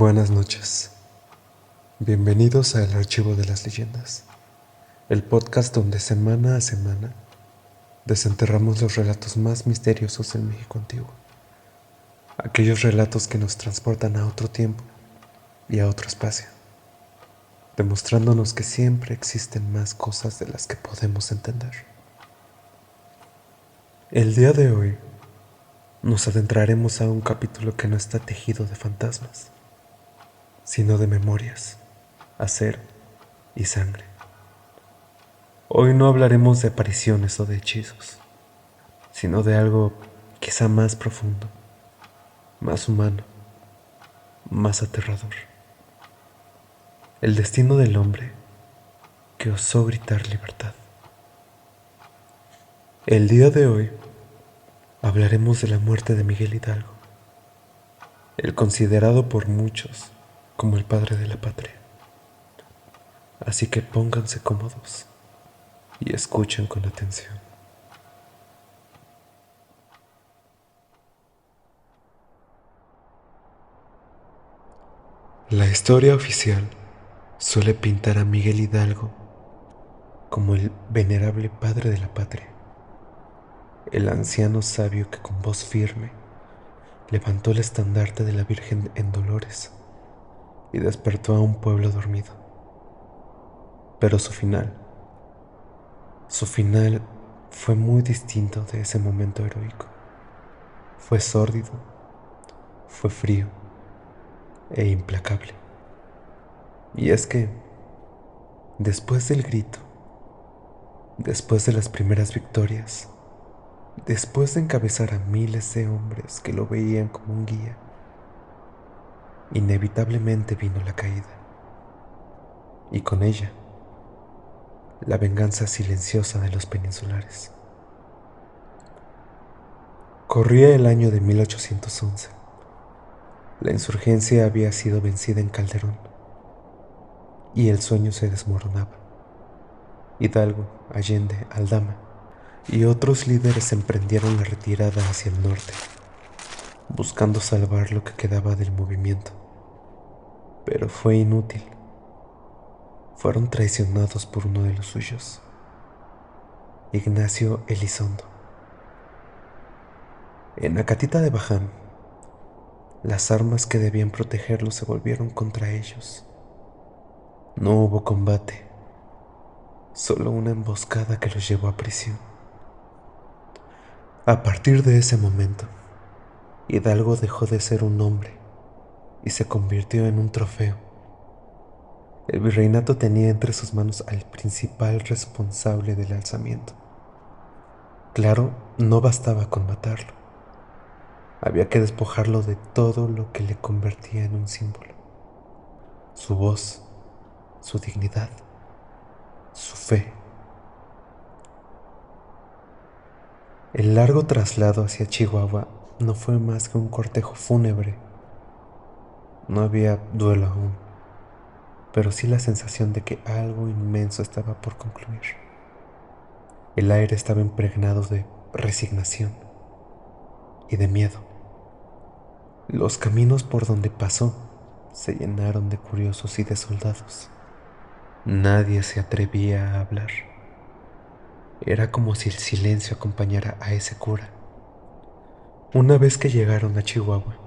Buenas noches. Bienvenidos a El Archivo de las Leyendas, el podcast donde semana a semana desenterramos los relatos más misteriosos del México antiguo. Aquellos relatos que nos transportan a otro tiempo y a otro espacio, demostrándonos que siempre existen más cosas de las que podemos entender. El día de hoy nos adentraremos a un capítulo que no está tejido de fantasmas, sino de memorias, acero y sangre. Hoy no hablaremos de apariciones o de hechizos, sino de algo quizá más profundo, más humano, más aterrador. El destino del hombre que osó gritar libertad. El día de hoy hablaremos de la muerte de Miguel Hidalgo, el considerado por muchos como el padre de la patria. Así que pónganse cómodos y escuchen con atención. La historia oficial suele pintar a Miguel Hidalgo como el venerable padre de la patria, el anciano sabio que con voz firme levantó el estandarte de la Virgen en Dolores y despertó a un pueblo dormido. Pero su final fue muy distinto de ese momento heroico. Fue sórdido, fue frío e implacable. Y es que, después del grito, después de las primeras victorias, después de encabezar a miles de hombres que lo veían como un guía, inevitablemente vino la caída. Y con ella, la venganza silenciosa de los peninsulares. Corría el año de 1811. La insurgencia había sido vencida en Calderón y el sueño se desmoronaba. Hidalgo, Allende, Aldama y otros líderes emprendieron la retirada hacia el norte, buscando salvar lo que quedaba del movimiento. Pero fue inútil. Fueron traicionados por uno de los suyos, Ignacio Elizondo. En Acatita de Baján, las armas que debían protegerlos se volvieron contra ellos. No hubo combate, solo una emboscada que los llevó a prisión. A partir de ese momento, Hidalgo dejó de ser un hombre y se convirtió en un trofeo. El virreinato tenía entre sus manos al principal responsable del alzamiento. Claro, no bastaba con matarlo. Había que despojarlo de todo lo que le convertía en un símbolo. Su voz, su dignidad, su fe. El largo traslado hacia Chihuahua no fue más que un cortejo fúnebre. No había duelo aún, pero sí la sensación de que algo inmenso estaba por concluir. El aire estaba impregnado de resignación y de miedo. Los caminos por donde pasó se llenaron de curiosos y de soldados. Nadie se atrevía a hablar. Era como si el silencio acompañara a ese cura. Una vez que llegaron a Chihuahua,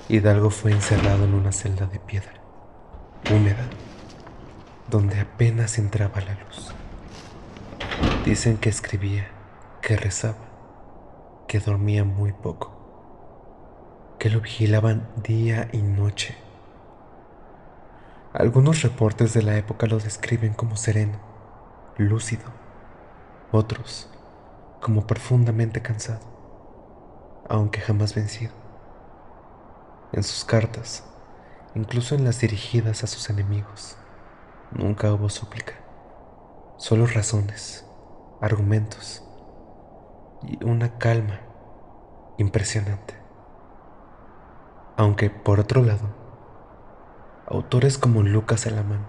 Hidalgo fue encerrado en una celda de piedra, húmeda, donde apenas entraba la luz. Dicen que escribía, que rezaba, que dormía muy poco, que lo vigilaban día y noche. Algunos reportes de la época lo describen como sereno, lúcido, otros como profundamente cansado, aunque jamás vencido. En sus cartas, incluso en las dirigidas a sus enemigos, nunca hubo súplica, solo razones, argumentos y una calma impresionante. Aunque, por otro lado, autores como Lucas Alamán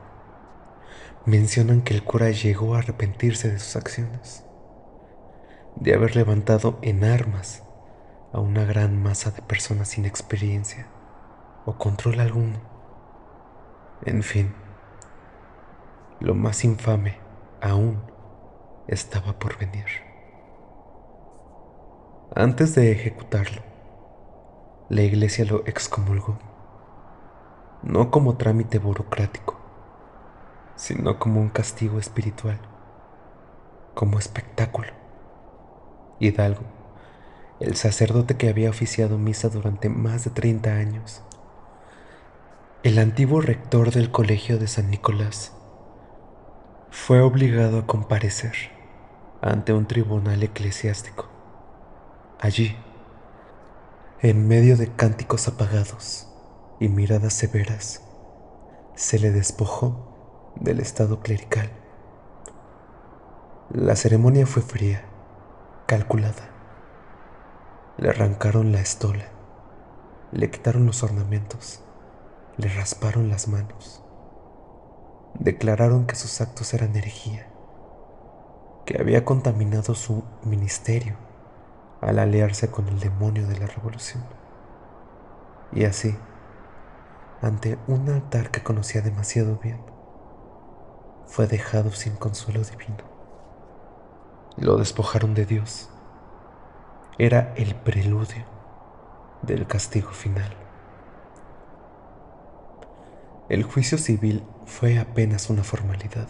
mencionan que el cura llegó a arrepentirse de sus acciones, de haber levantado en armas a una gran masa de personas sin experiencia, o control alguno. En fin, lo más infame aún estaba por venir. Antes de ejecutarlo, la iglesia lo excomulgó, no como trámite burocrático, sino como un castigo espiritual, como espectáculo. Hidalgo, el sacerdote que había oficiado misa durante más de 30 años, el antiguo rector del colegio de San Nicolás, fue obligado a comparecer ante un tribunal eclesiástico. Allí, en medio de cánticos apagados y miradas severas, se le despojó del estado clerical. La ceremonia fue fría, calculada. Le arrancaron la estola, le quitaron los ornamentos, le rasparon las manos. Declararon que sus actos eran herejía, que había contaminado su ministerio al aliarse con el demonio de la revolución. Y así, ante un altar que conocía demasiado bien, fue dejado sin consuelo divino. Lo despojaron de Dios. Era el preludio del castigo final. El juicio civil fue apenas una formalidad.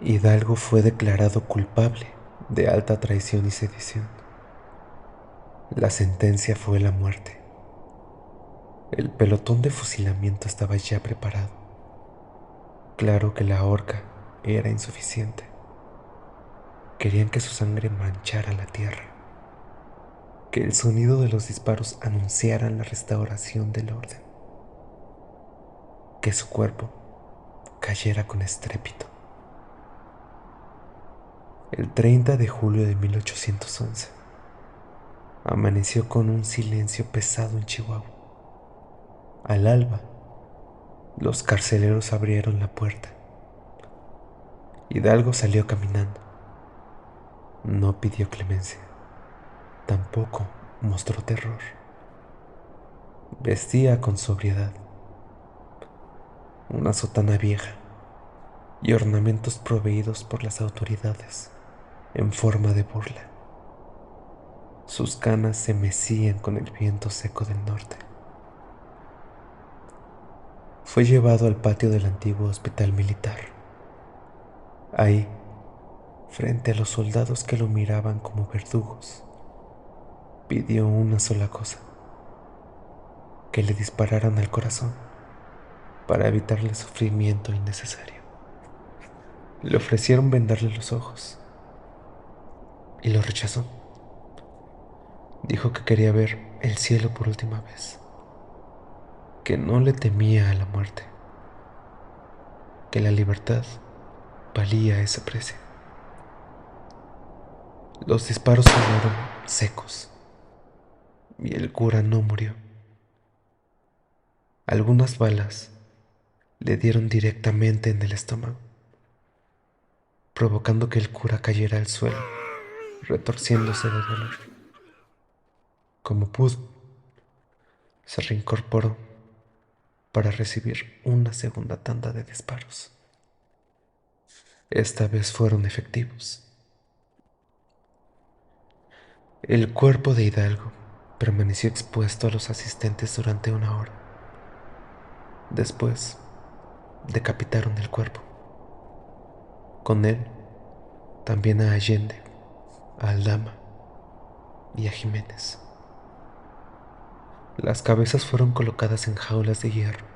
Hidalgo fue declarado culpable de alta traición y sedición. La sentencia fue la muerte. El pelotón de fusilamiento estaba ya preparado. Claro que la horca era insuficiente. Querían que su sangre manchara la tierra, que el sonido de los disparos anunciara la restauración del orden, que su cuerpo cayera con estrépito. El 30 de julio de 1811, amaneció con un silencio pesado en Chihuahua. Al alba, los carceleros abrieron la puerta. Hidalgo salió caminando. No pidió clemencia, tampoco mostró terror. Vestía con sobriedad, una sotana vieja y ornamentos proveídos por las autoridades en forma de burla. Sus canas se mecían con el viento seco del norte. Fue llevado al patio del antiguo hospital militar. Ahí, frente a los soldados que lo miraban como verdugos, pidió una sola cosa: que le dispararan al corazón para evitarle sufrimiento innecesario. Le ofrecieron vendarle los ojos y lo rechazó. Dijo que quería ver el cielo por última vez, que no le temía a la muerte, que la libertad valía ese precio. Los disparos sonaron secos y el cura no murió. Algunas balas le dieron directamente en el estómago, provocando que el cura cayera al suelo, retorciéndose de dolor. Como pudo, se reincorporó para recibir una segunda tanda de disparos. Esta vez fueron efectivos. El cuerpo de Hidalgo permaneció expuesto a los asistentes durante 1 hora. Después, decapitaron el cuerpo. Con él, también a Allende, a Aldama y a Jiménez. Las cabezas fueron colocadas en jaulas de hierro,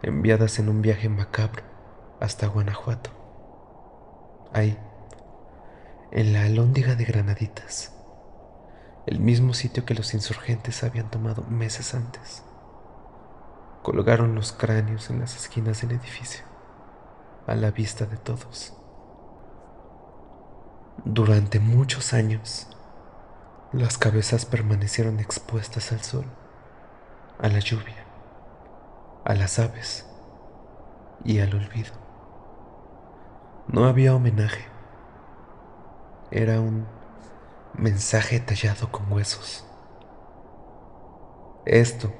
enviadas en un viaje macabro hasta Guanajuato. Ahí, en la Alhóndiga de Granaditas, el mismo sitio que los insurgentes habían tomado meses antes, colgaron los cráneos en las esquinas del edificio, a la vista de todos. Durante muchos años, las cabezas permanecieron expuestas al sol, a la lluvia, a las aves y al olvido. No había homenaje. Era un mensaje tallado con huesos. Esto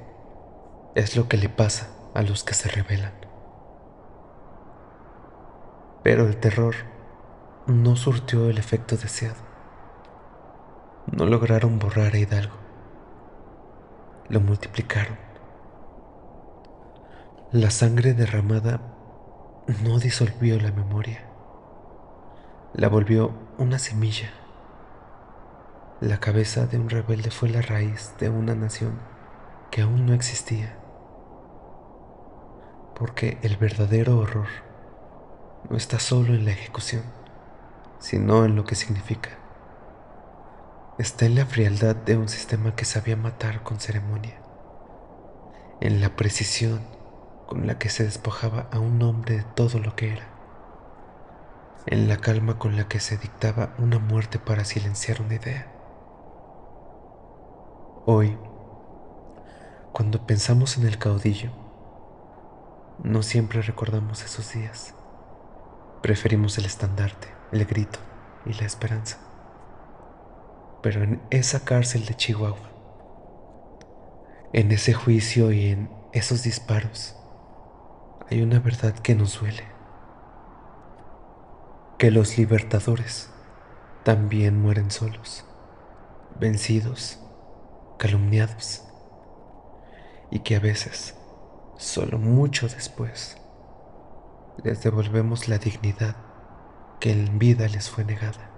Es lo que le pasa a los que se rebelan. Pero el terror no surtió el efecto deseado. No lograron borrar a Hidalgo, lo multiplicaron. La sangre derramada no disolvió la memoria, la volvió una semilla. La cabeza de un rebelde fue la raíz de una nación que aún no existía, porque el verdadero horror no está solo en la ejecución, sino en lo que significa. Está en la frialdad de un sistema que sabía matar con ceremonia, en la precisión con la que se despojaba a un hombre de todo lo que era, en la calma con la que se dictaba una muerte para silenciar una idea. Hoy, cuando pensamos en el caudillo, no siempre recordamos esos días. Preferimos el estandarte, el grito y la esperanza. Pero en esa cárcel de Chihuahua, en ese juicio y en esos disparos, hay una verdad que nos duele. Que los libertadores también mueren solos, vencidos, calumniados, y que a veces, solo mucho después, les devolvemos la dignidad que en vida les fue negada.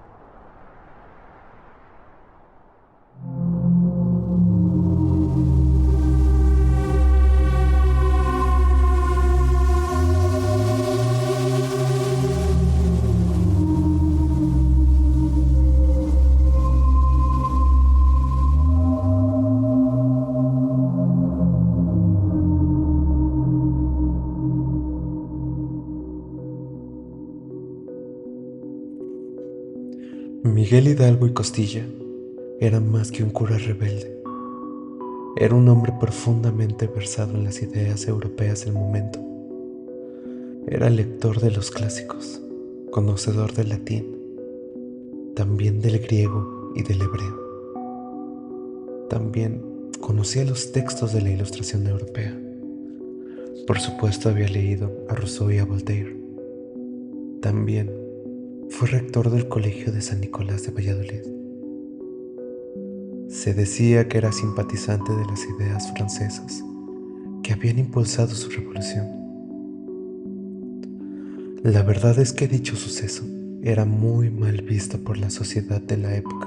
Miguel Hidalgo y Costilla era más que un cura rebelde. Era un hombre profundamente versado en las ideas europeas del momento. Era lector de los clásicos, conocedor del latín, también del griego y del hebreo. También conocía los textos de la Ilustración europea. Por supuesto había leído a Rousseau y a Voltaire. También fue rector del Colegio de San Nicolás de Valladolid. Se decía que era simpatizante de las ideas francesas que habían impulsado su revolución. La verdad es que dicho suceso era muy mal visto por la sociedad de la época.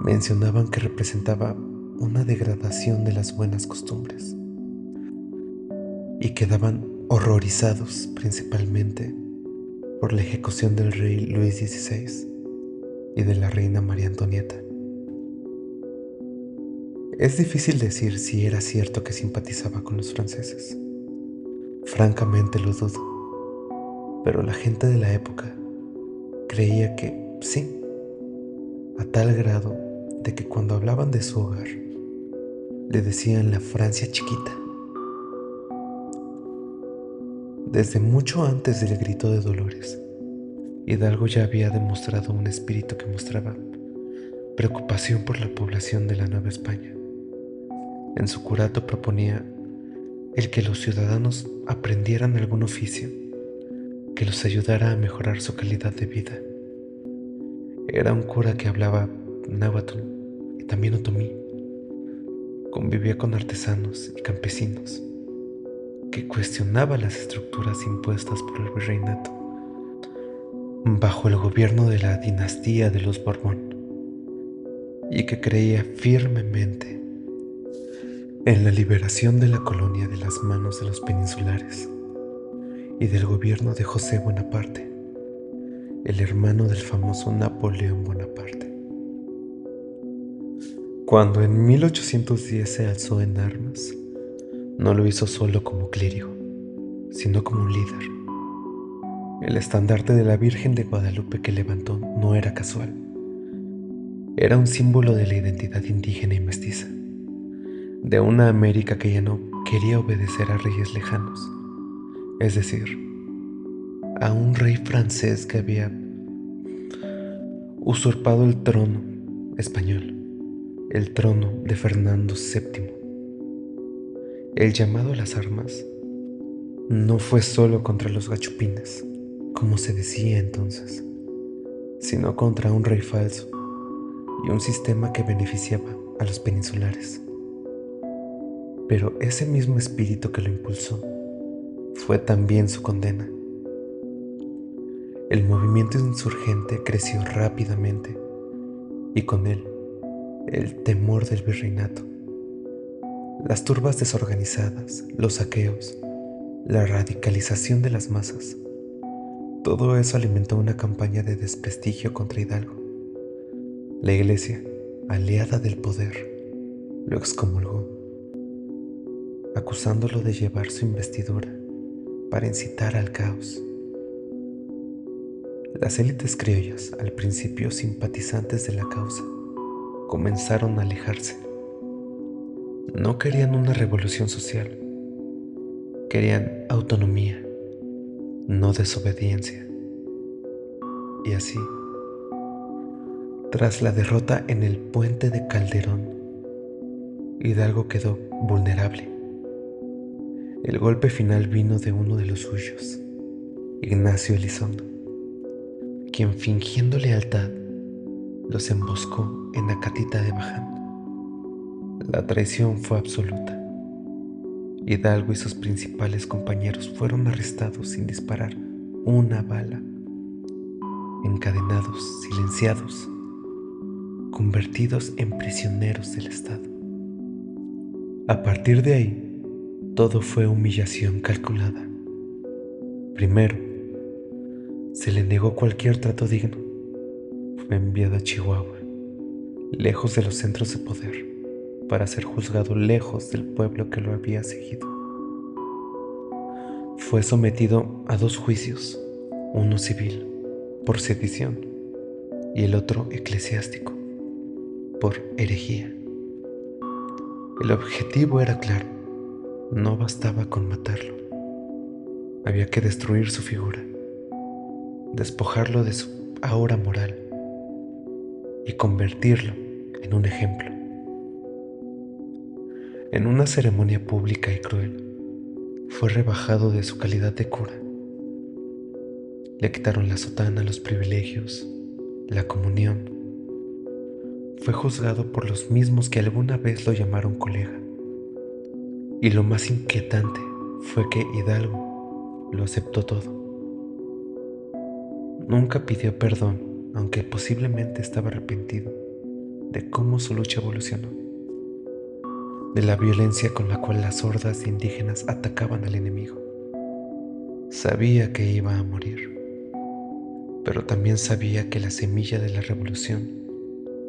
Mencionaban que representaba una degradación de las buenas costumbres y quedaban horrorizados principalmente por la ejecución del rey Luis XVI y de la reina María Antonieta. Es difícil decir si era cierto que simpatizaba con los franceses. Francamente lo dudo, pero la gente de la época creía que sí, a tal grado de que cuando hablaban de su hogar, le decían la Francia chiquita. Desde mucho antes del grito de Dolores, Hidalgo ya había demostrado un espíritu que mostraba preocupación por la población de la Nueva España. En su curato proponía el que los ciudadanos aprendieran algún oficio que los ayudara a mejorar su calidad de vida. Era un cura que hablaba náhuatl y también otomí. Convivía con artesanos y campesinos, que cuestionaba las estructuras impuestas por el virreinato bajo el gobierno de la dinastía de los Borbón, y que creía firmemente en la liberación de la colonia de las manos de los peninsulares y del gobierno de José Bonaparte, el hermano del famoso Napoleón Bonaparte. Cuando en 1810 se alzó en armas, no lo hizo solo como clérigo, sino como un líder. El estandarte de la Virgen de Guadalupe que levantó no era casual. Era un símbolo de la identidad indígena y mestiza, de una América que ya no quería obedecer a reyes lejanos, es decir, a un rey francés que había usurpado el trono español, el trono de Fernando VII. El llamado a las armas no fue solo contra los gachupines, como se decía entonces, sino contra un rey falso y un sistema que beneficiaba a los peninsulares. Pero ese mismo espíritu que lo impulsó fue también su condena. El movimiento insurgente creció rápidamente y con él el temor del virreinato. Las turbas desorganizadas, los saqueos, la radicalización de las masas. Todo eso alimentó una campaña de desprestigio contra Hidalgo. La iglesia, aliada del poder, lo excomulgó, acusándolo de llevar su investidura para incitar al caos. Las élites criollas, al principio simpatizantes de la causa, comenzaron a alejarse. No querían una revolución social, querían autonomía, no desobediencia. Y así, tras la derrota en el puente de Calderón, Hidalgo quedó vulnerable. El golpe final vino de uno de los suyos, Ignacio Elizondo, quien fingiendo lealtad los emboscó en Acatita de Baján. La traición fue absoluta. Hidalgo y sus principales compañeros fueron arrestados sin disparar una bala, encadenados, silenciados, convertidos en prisioneros del Estado. A partir de ahí, todo fue humillación calculada. Primero, se le negó cualquier trato digno. Fue enviado a Chihuahua, lejos de los centros de poder, para ser juzgado lejos del pueblo que lo había seguido. Fue sometido a 2 juicios, uno civil, por sedición, y el otro eclesiástico, por herejía. El objetivo era claro, no bastaba con matarlo, había que destruir su figura, despojarlo de su aura moral y convertirlo en un ejemplo. En una ceremonia pública y cruel, fue rebajado de su calidad de cura. Le quitaron la sotana, los privilegios, la comunión. Fue juzgado por los mismos que alguna vez lo llamaron colega. Y lo más inquietante fue que Hidalgo lo aceptó todo. Nunca pidió perdón, aunque posiblemente estaba arrepentido de cómo su lucha evolucionó, de la violencia con la cual las hordas de indígenas atacaban al enemigo. Sabía que iba a morir, pero también sabía que la semilla de la revolución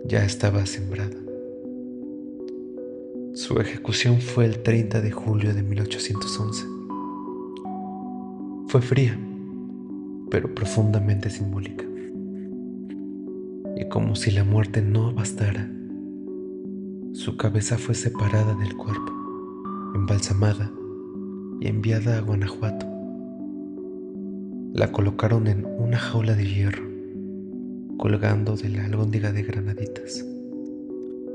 ya estaba sembrada. Su ejecución fue el 30 de julio de 1811. Fue fría, pero profundamente simbólica. Y como si la muerte no bastara, su cabeza fue separada del cuerpo, embalsamada y enviada a Guanajuato. La colocaron en una jaula de hierro, colgando de la alhóndiga de granaditas,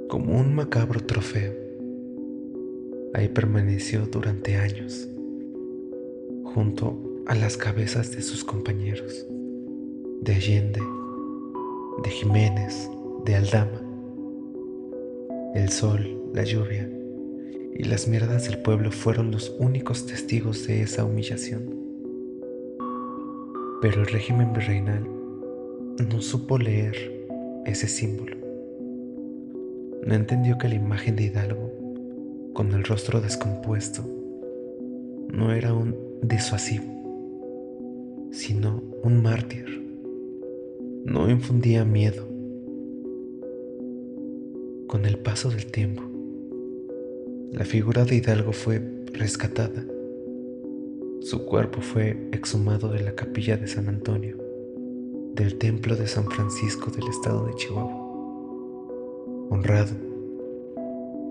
como un macabro trofeo. Ahí permaneció durante años, junto a las cabezas de sus compañeros, de Allende, de Jiménez, de Aldama. El sol, la lluvia y las miradas del pueblo fueron los únicos testigos de esa humillación. Pero el régimen virreinal no supo leer ese símbolo. No entendió que la imagen de Hidalgo, con el rostro descompuesto, no era un disuasivo, sino un mártir. No infundía miedo. Con el paso del tiempo, la figura de Hidalgo fue rescatada. Su cuerpo fue exhumado de la capilla de San Antonio, del templo de San Francisco del estado de Chihuahua. Honrado,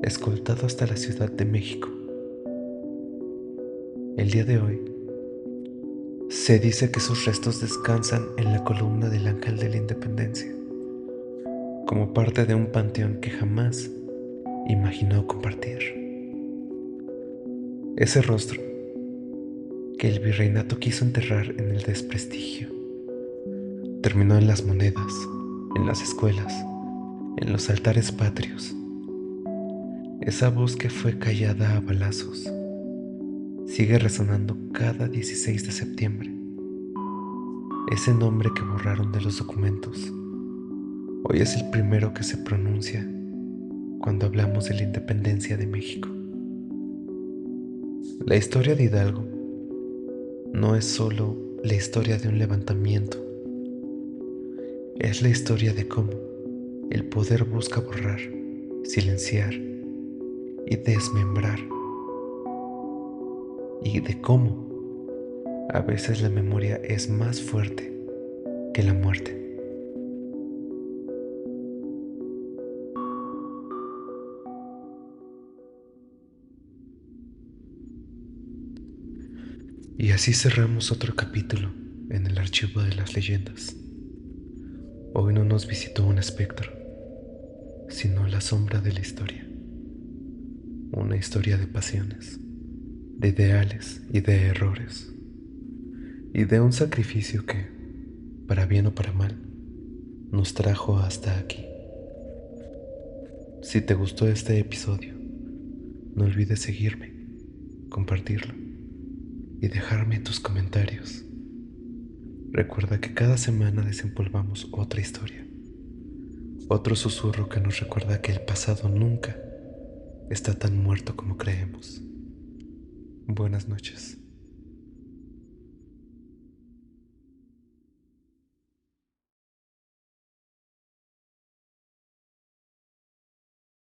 escoltado hasta la Ciudad de México. El día de hoy, se dice que sus restos descansan en la columna del Ángel de la Independencia, como parte de un panteón que jamás imaginó compartir. Ese rostro que el virreinato quiso enterrar en el desprestigio, terminó en las monedas, en las escuelas, en los altares patrios. Esa voz que fue callada a balazos sigue resonando cada 16 de septiembre. Ese nombre que borraron de los documentos hoy es el primero que se pronuncia cuando hablamos de la independencia de México. La historia de Hidalgo no es solo la historia de un levantamiento, es la historia de cómo el poder busca borrar, silenciar y desmembrar, y de cómo a veces la memoria es más fuerte que la muerte. Y así cerramos otro capítulo en el archivo de las leyendas. Hoy no nos visitó un espectro, sino la sombra de la historia. Una historia de pasiones, de ideales y de errores, y de un sacrificio que, para bien o para mal, nos trajo hasta aquí. Si te gustó este episodio, no olvides seguirme, compartirlo y dejarme tus comentarios. Recuerda que cada semana desempolvamos otra historia, otro susurro que nos recuerda que el pasado nunca está tan muerto como creemos. Buenas noches.